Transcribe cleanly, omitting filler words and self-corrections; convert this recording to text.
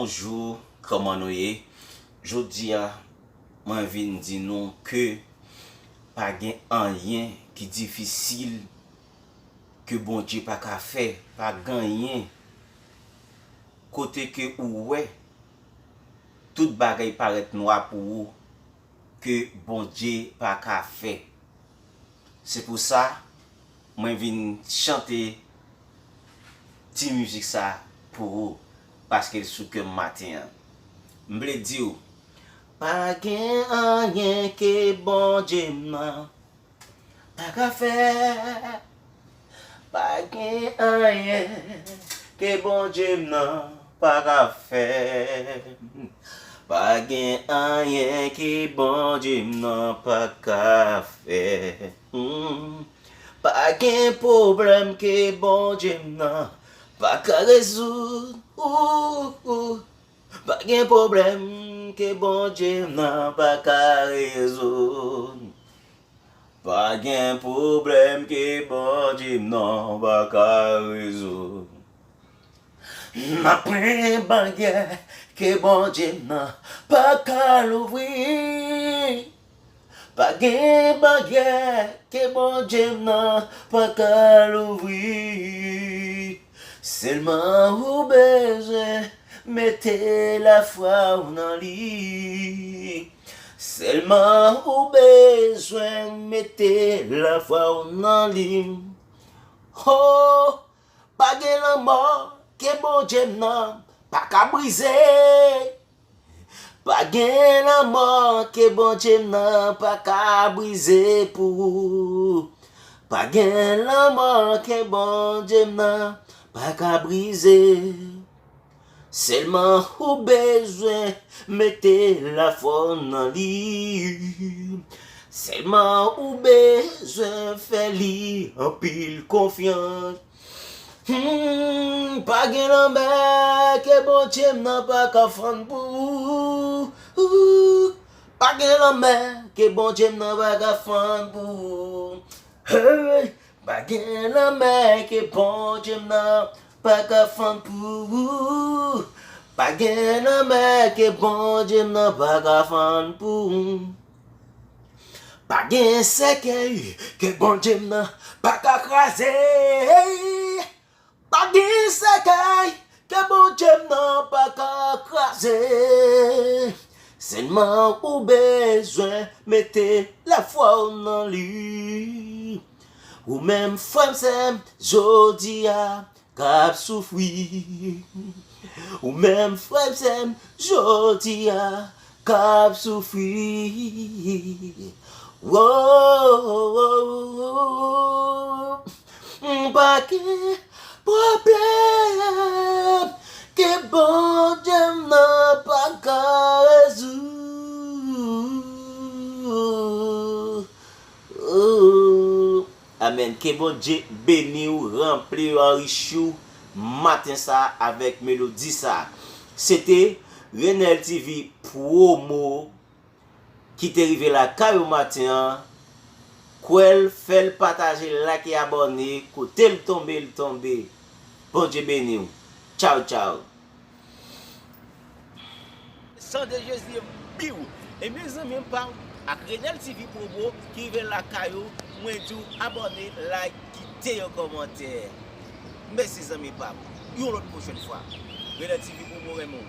bonjour, comment nous y? Jodi a, moi vinn di nou que pas gen rien qui difficile que bon Dieu pas ka faire, pas gagner côté que ou ouais tout bagay paraît noir pour vous que bon Dieu pas ka faire. C'est pour ça moi vinn chanter ti musique ça pour vous parce que sou que matin m'ble di ou pas gen rien que bon Dieu nan pas ka faire. Pas gen rien que bon Dieu nan pas ka faire. Pas gen rien que bon Dieu nan pas ka faire. Pas gen problème que bon Dieu nan pas ka résoudre. Pas gen problème que bon Dieu nan pas ka résoudre. Pas gen problème que bon Dieu nan pas ka résoudre. N'a pris baguette que bon Dieu nan pas ka l'ouvrir. Pas gen baguette que bon Dieu nan pas ka l'ouvrir. Seulement ou besoin mettez la foi dans lit. Seulement ou besoin mettez la foi dans lit. Oh, pas gen la mort que bon Dieu nan pas ka briser. Pas gen la mort que bon Dieu nan pas ka briser pour. Pas gen la mort que bon Dieu nan pas ka briser. Seulement ou besoin mettez la foi dans lit. Seulement ou besoin faire li en pile confiance. Pas gen la mer que bon Dieu nan pas ka fendre pour. Pas gen la mer que bon Dieu nan pas ka fendre pour. Pas gen la mer que bon Dieu nan pas ka fendre pour. Pas gen la mer que bon Dieu nan pas ka fendre pour. Pas gen cercueil que bon Dieu nan pas ka craser. Pas gen cercueil que bon Dieu nan pas ka craser. Seulement ou besoin mettez la foi dans lui. Ou même frère sem jodi a k'ap souffri. Ou même frère sem jodi a k'ap souffri. Pas gen problème que bon Dieu n'a pas ka résoudre. Amen. Que bon Dieu béni ou rempli ou enrichi matin ça avec mélodie ça. C'était Renel TV promo qui t'est arrivé la caillou matin. Quel fait partager, like, abonner, côté le tomber. Bon Dieu béni ou. Ciao, ciao. Sans de Jésus, biou. Et mes amis, parlent à Renel TV promo qui vient la caillou. Moi, tout abonner, like, quitter un commentaire. Merci, amis, papa. Une autre prochaine fois. Renel TV promo, Raymond.